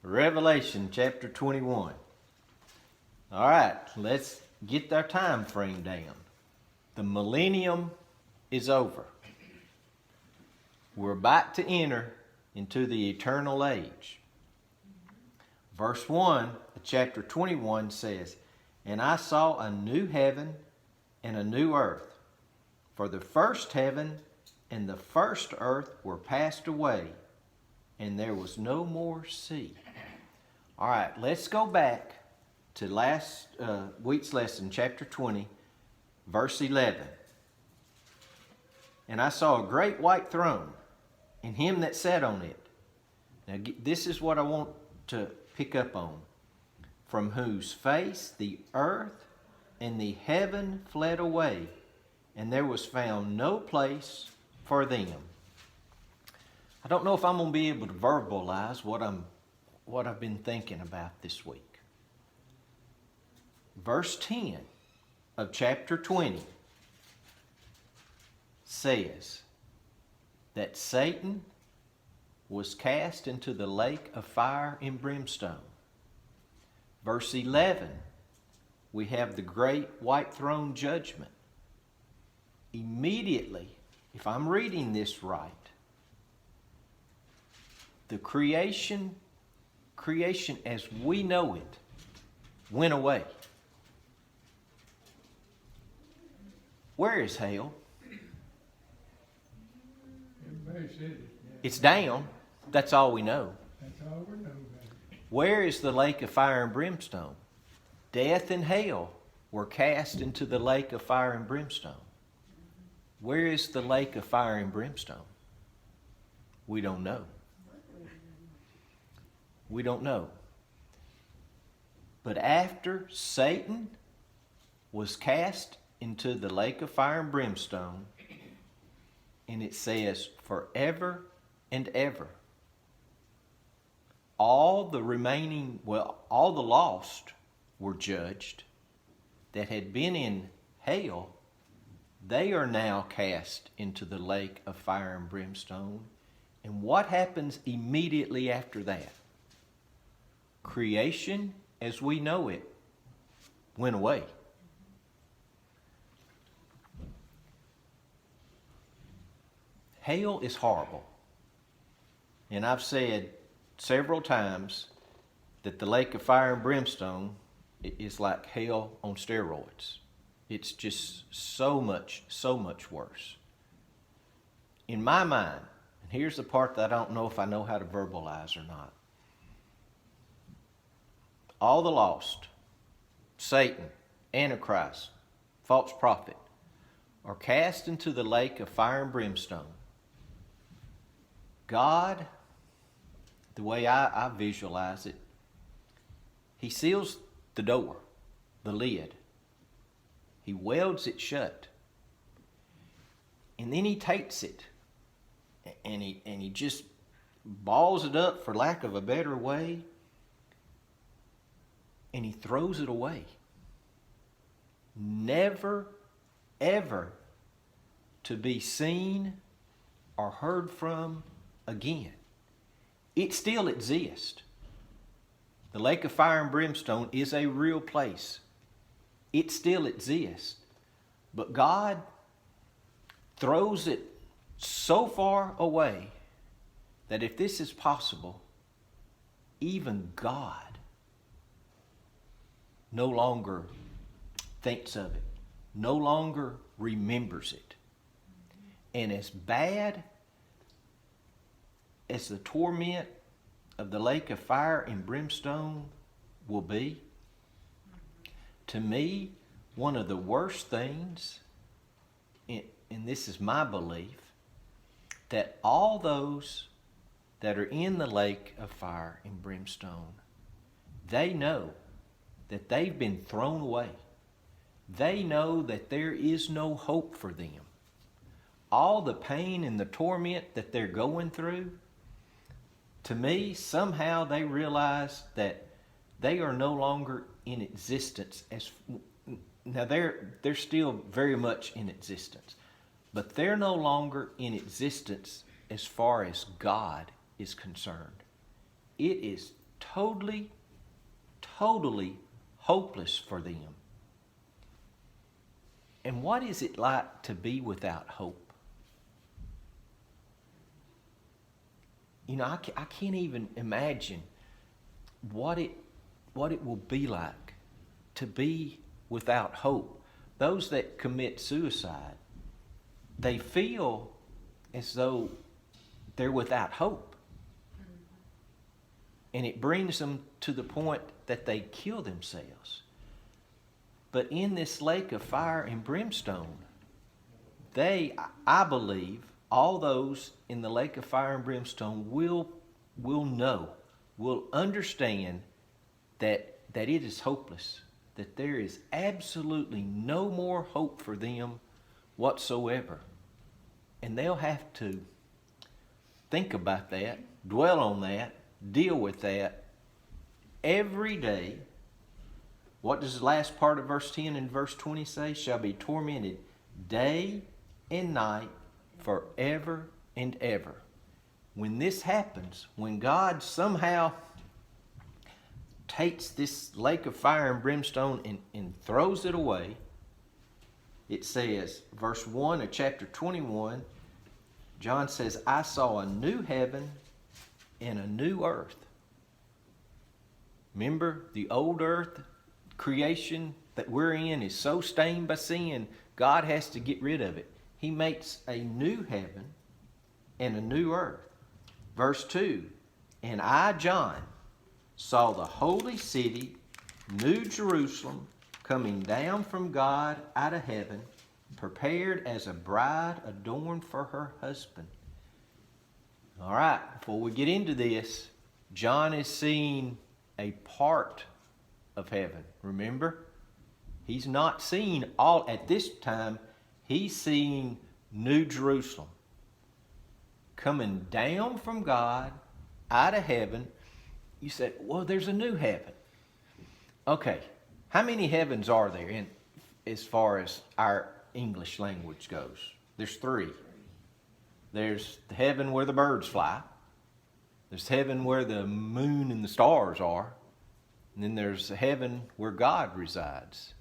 Revelation chapter 21. All right, let's get our time frame down. The millennium is over. We're about to enter into the eternal age. Verse 1 of chapter 21 says, "And I saw a new heaven and a new earth, for the first heaven and the first earth were passed away, and there was no more sea." All right, let's go back to last week's lesson, chapter 20, verse 11. "And I saw a great white throne, and him that sat on it." Now, this is what I want to pick up on. "From whose face the earth and the heaven fled away, and there was found no place for them." I don't know if I'm going to be able to verbalize what I've been thinking about this week. Verse 10 of chapter 20 says that Satan was cast into the lake of fire and brimstone. Verse 11, we have the great white throne judgment. Immediately, if I'm reading this right, the creation as we know it went away. Where is hell? Everybody said it. Yeah. It's down. That's all we know. That's all we know about it. Where is the lake of fire and brimstone? Death and hell were cast into the lake of fire and brimstone. Where is the lake of fire and brimstone? We don't know. We don't know. But after Satan was cast into the lake of fire and brimstone, and it says forever and ever, all the lost were judged that had been in hell. They are now cast into the lake of fire and brimstone. And what happens immediately after that? Creation as we know it went away. Hell is horrible. And I've said several times that the lake of fire and brimstone is like hell on steroids. It's just so much worse. In my mind, and here's the part that I don't know if I know how to verbalize or not. All the lost, Satan, Antichrist, false prophet, are cast into the lake of fire and brimstone. God, the way I visualize it, He seals the door, the lid. He welds it shut. And then He takes it and he just balls it up, for lack of a better way, and He throws it away. Never, ever to be seen or heard from again. It still exists. The lake of fire and brimstone is a real place. It still exists. But God throws it so far away that if this is possible, even God no longer thinks of it, no longer remembers it. And as bad as the torment of the lake of fire and brimstone will be, to me, one of the worst things, and this is my belief, that all those that are in the lake of fire and brimstone, they know that they've been thrown away. They know that there is no hope for them. All the pain and the torment that they're going through, to me, somehow they realize that they are no longer in existence. Now they're still very much in existence, but they're no longer in existence as far as God is concerned. It is totally, totally hopeless for them. And what is it like to be without hope? You know, I can't even imagine what it will be like to be without hope. Those that commit suicide, they feel as though they're without hope. And it brings them to the point that they kill themselves. But in this lake of fire and brimstone, I believe, all those in the lake of fire and brimstone will know, will understand that it is hopeless, that there is absolutely no more hope for them whatsoever. And they'll have to think about that, dwell on that, deal with that every day. What does the last part of verse 10 and verse 20 say? Shall be tormented day and night forever and ever. When this happens, when God somehow takes this lake of fire and brimstone and throws it away, it says, verse 1 of chapter 21, John says, I saw a new heaven and a new earth. Remember, the old earth creation that we're in is so stained by sin, God has to get rid of it. He makes a new heaven and a new earth. Verse 2, and I, John, saw the holy city, New Jerusalem, coming down from God out of heaven, prepared as a bride adorned for her husband. All right, before we get into this, John is seeing a part of heaven. Remember? He's not seeing all at this time. He's seeing New Jerusalem coming down from God out of heaven. You said, well, there's a new heaven. Okay, how many heavens are there in as far as our English language goes? There's 3. There's the heaven where the birds fly. There's heaven where the moon and the stars are. And then there's the heaven where God resides.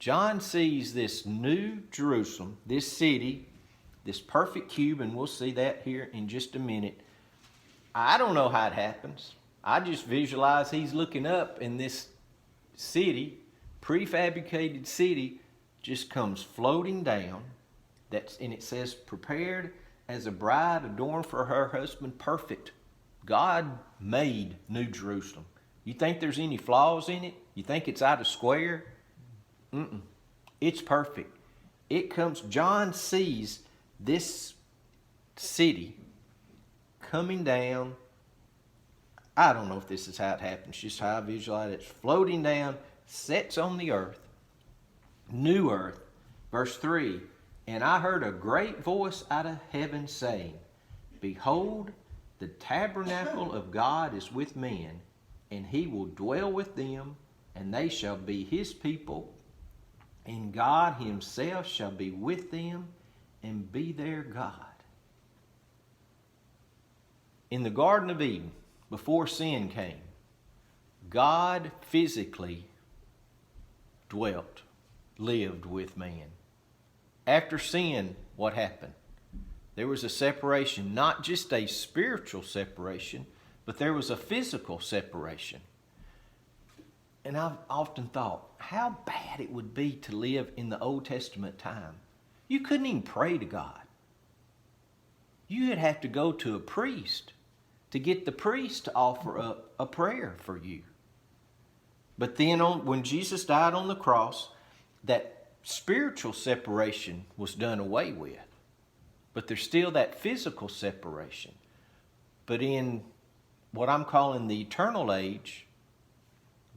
John sees this New Jerusalem, this city, this perfect cube, and we'll see that here in just a minute. I don't know how it happens. I just visualize he's looking up and this city, prefabricated city, just comes floating down. And it says, prepared as a bride adorned for her husband, perfect. God made New Jerusalem. You think there's any flaws in it? You think it's out of square? It's perfect. It comes, John sees this city coming down. I don't know if this is how it happens, just how I visualize it. It's floating down, sets on the earth, new earth. Verse 3, and I heard a great voice out of heaven saying, behold, the tabernacle of God is with men, and he will dwell with them, and they shall be his people, and God himself shall be with them and be their God. In the Garden of Eden, before sin came, God physically lived with man. After sin, what happened? There was a separation, not just a spiritual separation, but there was a physical separation. And I've often thought how bad it would be to live in the Old Testament time. You couldn't even pray to God. You'd have to go to a priest to get the priest to offer up a prayer for you. But then when Jesus died on the cross, that spiritual separation was done away with. But there's still that physical separation. But in what I'm calling the eternal age,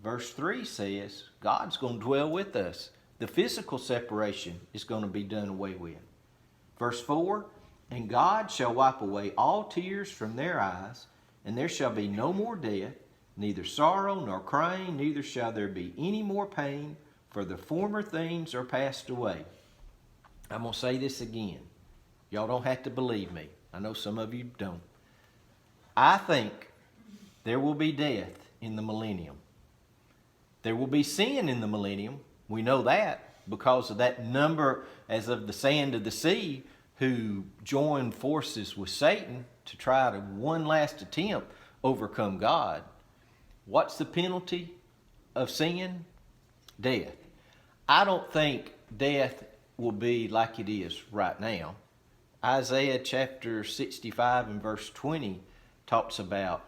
verse 3 says, God's going to dwell with us. The physical separation is going to be done away with. Verse 4, and God shall wipe away all tears from their eyes, and there shall be no more death, neither sorrow nor crying, neither shall there be any more pain, for the former things are passed away. I'm going to say this again. Y'all don't have to believe me. I know some of you don't. I think there will be death in the millennium. There will be sin in the millennium. We know that because of that number as of the sand of the sea who joined forces with Satan to try to one last attempt overcome God. What's the penalty of sin? Death. I don't think death will be like it is right now. Isaiah chapter 65 and verse 20 talks about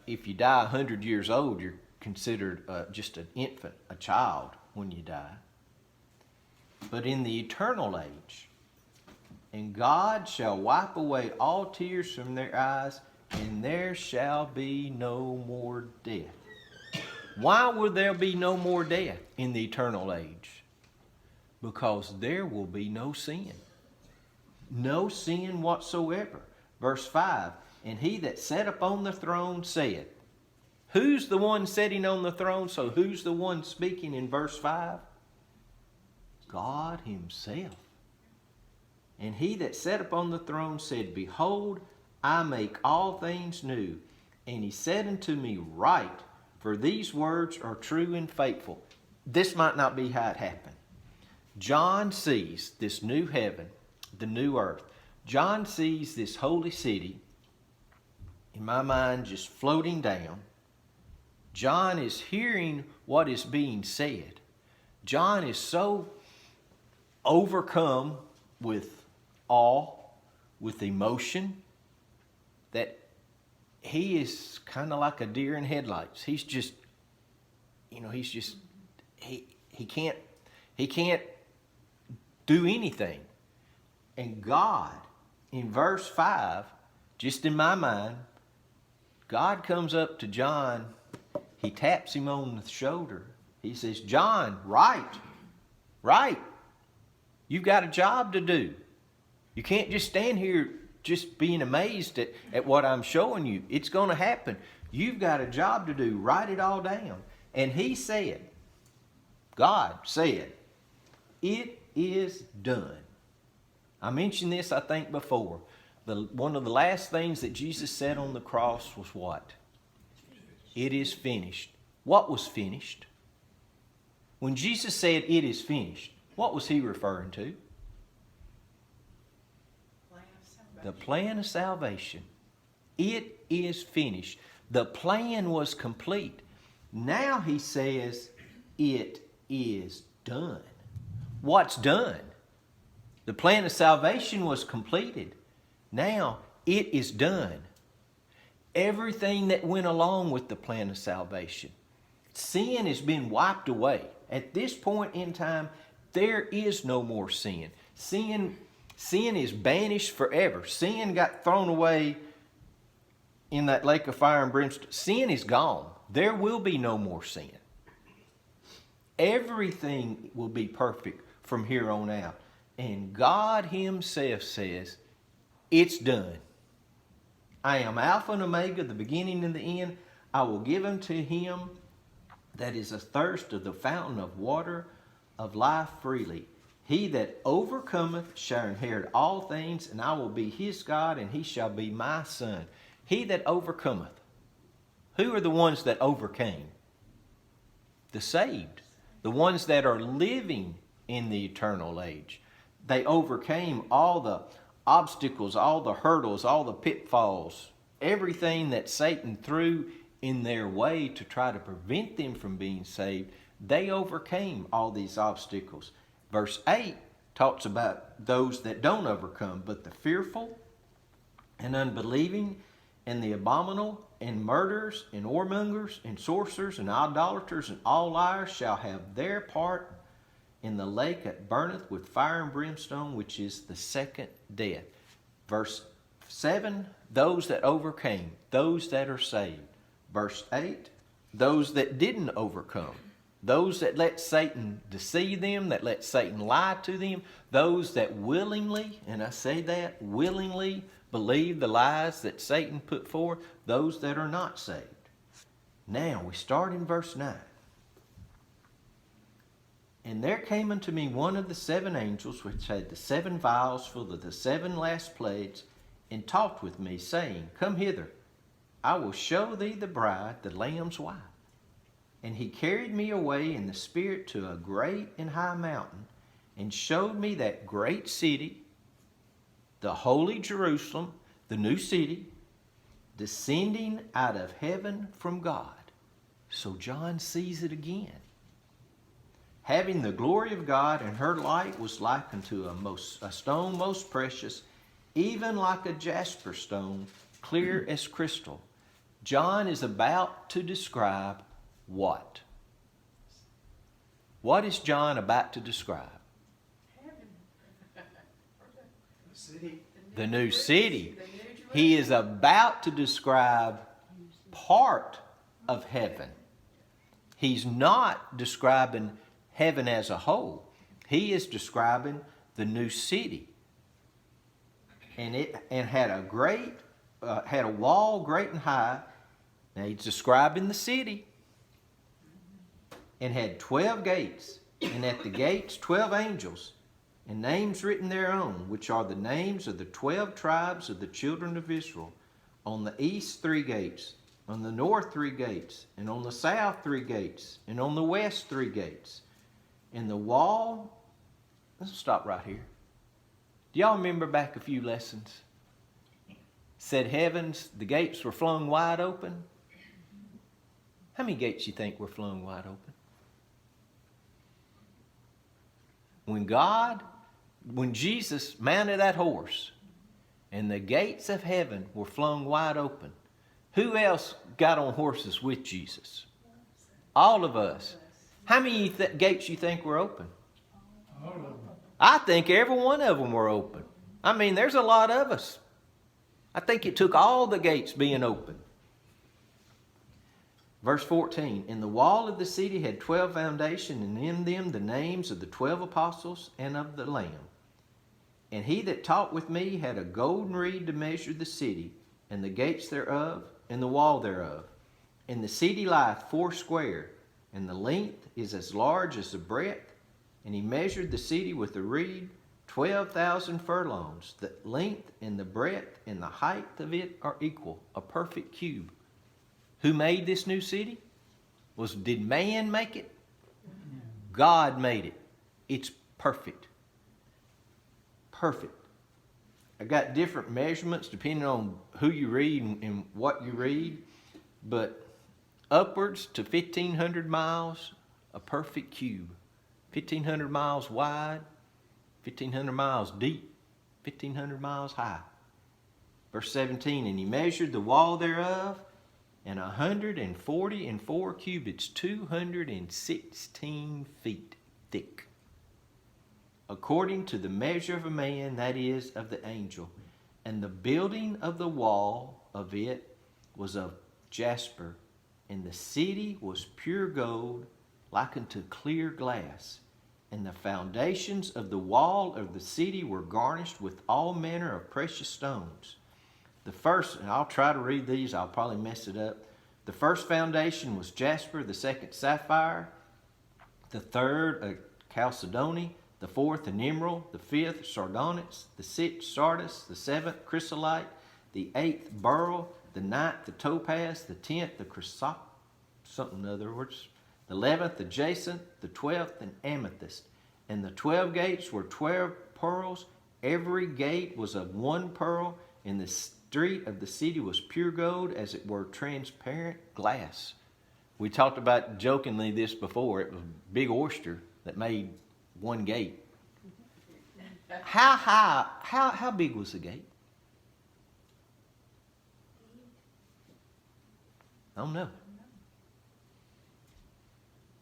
if you die 100 years old, you're considered just an infant, a child when you die. But in the eternal age, and God shall wipe away all tears from their eyes, and there shall be no more death. Why will there be no more death in the eternal age? Because there will be no sin. No sin whatsoever. Verse 5, and he that sat upon the throne said. Who's the one sitting on the throne? So who's the one speaking in verse 5? God himself. And he that sat upon the throne said, behold, I make all things new. And he said unto me, write, for these words are true and faithful. This might not be how it happened. John sees this new heaven, the new earth. John sees this holy city, in my mind, just floating down. John is hearing what is being said. John is so overcome with awe, with emotion, that he is kind of like a deer in headlights. He's just, he can't do anything. And God, in verse 5, just in my mind, God comes up to John. He taps him on the shoulder. He says, John, write. You've got a job to do. You can't just stand here just being amazed at what I'm showing you. It's going to happen. You've got a job to do. Write it all down. And he said, God said, it is done. I mentioned this, I think, before. One of the last things that Jesus said on the cross was what? It is finished. What was finished? When Jesus said it is finished, what was he referring to? The plan of salvation. It is finished. The plan was complete. Now he says, it is done. What's done? The plan of salvation was completed. Now it is done. Everything that went along with the plan of salvation. Sin has been wiped away. At this point in time, there is no more sin. Sin is banished forever. Sin got thrown away in that lake of fire and brimstone. Sin is gone. There will be no more sin. Everything will be perfect from here on out. And God himself says, it's done. I am Alpha and Omega, the beginning and the end. I will give unto him that is athirst of the fountain of water of life freely. He that overcometh shall inherit all things, and I will be his God, and he shall be my son. He that overcometh. Who are the ones that overcame? The saved. The ones that are living in the eternal age. They overcame all the obstacles, all the hurdles, all the pitfalls, everything that Satan threw in their way to try to prevent them from being saved. They overcame all these obstacles. Verse 8 talks about those that don't overcome, but the fearful and unbelieving and the abominable and murderers and whoremongers and sorcerers and idolaters and all liars shall have their part in the lake that burneth with fire and brimstone, which is the second death. Verse 7, those that overcame, those that are saved. Verse 8, those that didn't overcome, those that let Satan deceive them, that let Satan lie to them, those that willingly, and I say that, willingly believe the lies that Satan put forth, those that are not saved. Now, we start in verse 9. And there came unto me one of the seven angels, which had the seven vials full of the seven last plagues, and talked with me, saying, Come hither, I will show thee the bride, the Lamb's wife. And he carried me away in the Spirit to a great and high mountain, and showed me that great city, the holy Jerusalem, the new city, descending out of heaven from God. So John sees it again. Having the glory of God, and her light was like unto a stone most precious, even like a jasper stone, clear as crystal. John is about to describe what? What is John about to describe? The new city. He is about to describe part of heaven. He's not describing heaven as a whole. He is describing the new city. And it had a wall great and high. Now he's describing the city. And had 12 gates, and at the gates 12 angels, and names written thereon, which are the names of the 12 tribes of the children of Israel. On the east 3 gates, on the north 3 gates, and on the south 3 gates, and on the west 3 gates. And the wall, let's stop right here. Do y'all remember back a few lessons? Said heavens, the gates were flung wide open. How many gates you think were flung wide open? When Jesus mounted that horse and the gates of heaven were flung wide open, who else got on horses with Jesus? All of us. How many gates you think were open? All of them. I think every one of them were open. I mean, there's a lot of us. I think it took all the gates being open. Verse 14, and the wall of the city had 12 foundations, and in them the names of the 12 apostles and of the Lamb. And he that talked with me had a golden reed to measure the city, and the gates thereof, and the wall thereof. And the city lieth 4 and the length is as large as the breadth. And he measured the city with a reed, 12,000 furlongs. The length and the breadth and the height of it are equal, a perfect cube. Who made this new city? Did man make it? God made it. It's perfect. Perfect. I got different measurements depending on who you read and what you read, but upwards to 1,500 miles, a perfect cube. 1,500 miles wide, 1,500 miles deep, 1,500 miles high. Verse 17, and he measured the wall thereof, and 144 cubits, 216 feet thick, according to the measure of a man, that is, of the angel. And the building of the wall of it was of jasper, and the city was pure gold, like unto clear glass. And the foundations of the wall of the city were garnished with all manner of precious stones. The first, and I'll try to read these, I'll probably mess it up. The first foundation was jasper, the second sapphire, the third a chalcedony, the fourth an emerald, the fifth sardonyx, the sixth sardis, the seventh chrysolite, the eighth beryl, the ninth the topaz, the 10th the chrysop, something in other words, the 11th the jacinth, the 12th an amethyst. And the 12 gates were 12 pearls. Every gate was of 1 pearl, and the street of the city was pure gold, as it were transparent glass. We talked about jokingly this before. It was a big oyster that made 1 gate. How big was the gate? I don't know.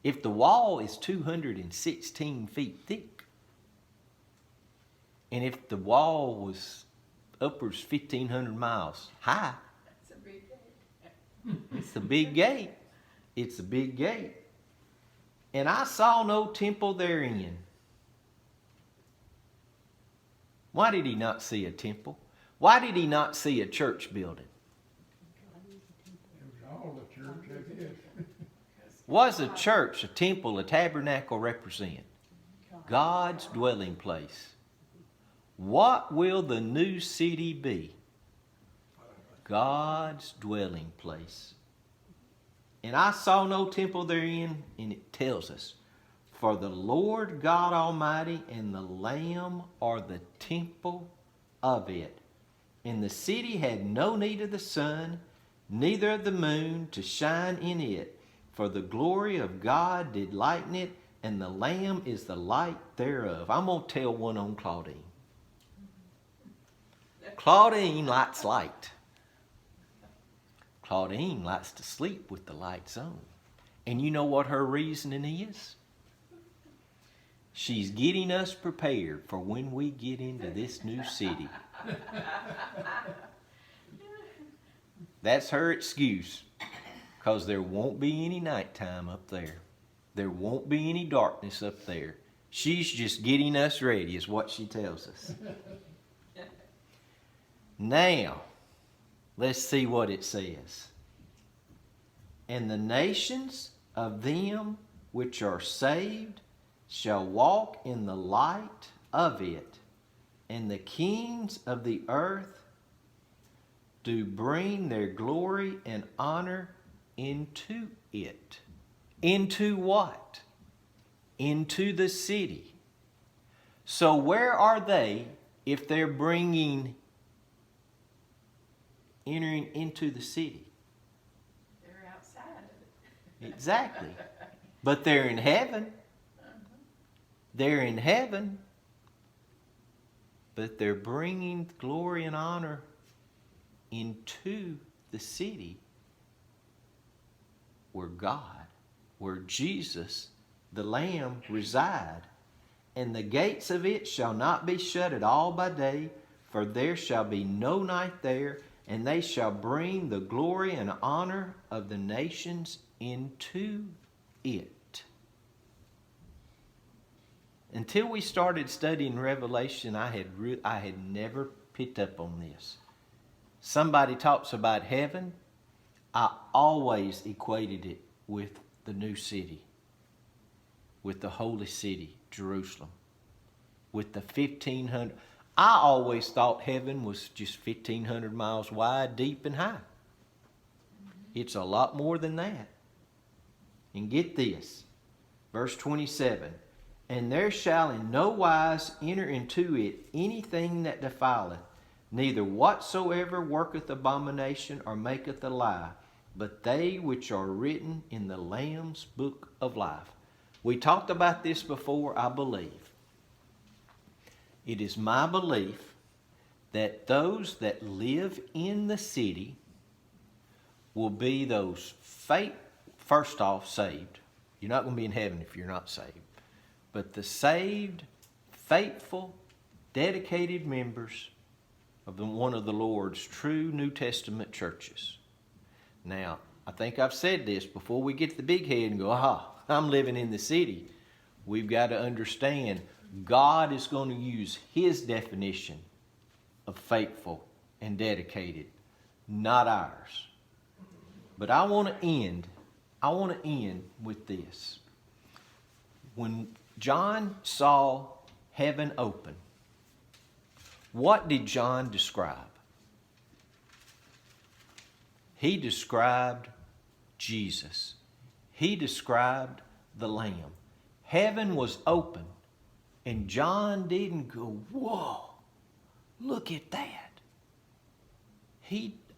If the wall is 216 feet thick, and if the wall was upwards 1,500 miles high, That's a big gate. it's a big gate. It's a big gate. And I saw no temple therein. Why did he not see a temple? Why did he not see a church building? It was all the church, I guess. Was a church, a temple, a tabernacle represent? God's dwelling place. What will the new city be? God's dwelling place. And I saw no temple therein, and it tells us, for the Lord God Almighty and the Lamb are the temple of it. And the city had no need of the sun, neither of the moon to shine in it. For the glory of God did lighten it, and the Lamb is the light thereof. I'm going to tell one on Claudine. Claudine likes light. Claudine likes to sleep with the lights on. And you know what her reasoning is? She's getting us prepared for when we get into this new city. That's her excuse. Because there won't be any nighttime up there. There won't be any darkness up there. She's just getting us ready, is what she tells us. Now, let's see what it says. And the nations of them which are saved shall walk in the light of it, and the kings of the earth do bring their glory and honor into it. Into what? Into the city. So where are they if they're entering into the city? They're outside of it. Exactly. But they're in heaven. They're in heaven. But they're bringing glory and honor into the city where God, where Jesus, the Lamb, reside. And the gates of it shall not be shut at all by day, for there shall be no night there, and they shall bring the glory and honor of the nations into it. Until we started studying Revelation, I had never picked up on this. Somebody talks about heaven, I always equated it with the new city, with the holy city, Jerusalem, with the 1,500. I always thought heaven was just 1,500 miles wide, deep, and high. It's a lot more than that. And get this, verse 27, and there shall in no wise enter into it anything that defileth, neither whatsoever worketh abomination or maketh a lie, but they which are written in the Lamb's book of life. We talked about this before, I believe. It is my belief that those that live in the city will be those first off saved. You're not going to be in heaven if you're not saved. But the saved, faithful, dedicated members of one of the Lord's true New Testament churches. Now, I think I've said this before we get the big head and go, I'm living in the city. We've got to understand God is going to use His definition of faithful and dedicated, not ours. But I want to end with this. When John saw heaven open, what did John describe? He described Jesus. He described the Lamb. Heaven was open, and John didn't go, whoa, look at that.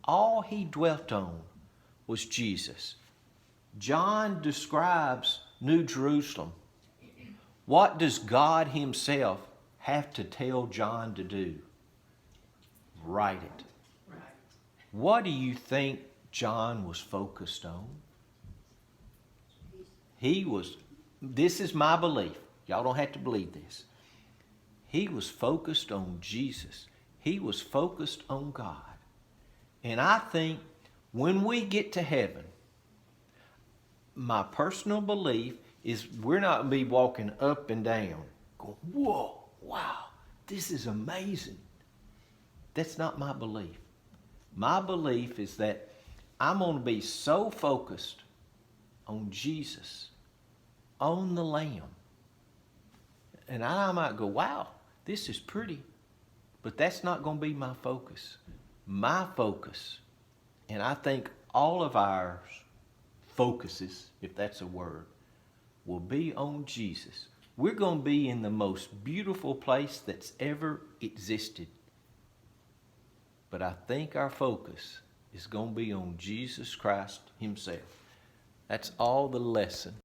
All he dwelt on was Jesus. John describes New Jerusalem. What does God Himself have to tell John to do? Write it. Right. What do you think John was focused on? This is my belief. Y'all don't have to believe this. He was focused on Jesus. He was focused on God. And I think when we get to heaven, my personal belief is we're not going to be walking up and down going, whoa, wow, this is amazing. That's not my belief. My belief is that I'm going to be so focused on Jesus, on the Lamb. And I might go, wow, this is pretty. But that's not going to be my focus. My focus And I think all of our focuses, if that's a word, will be on Jesus. We're going to be in the most beautiful place that's ever existed. But I think our focus is going to be on Jesus Christ himself. That's all the lesson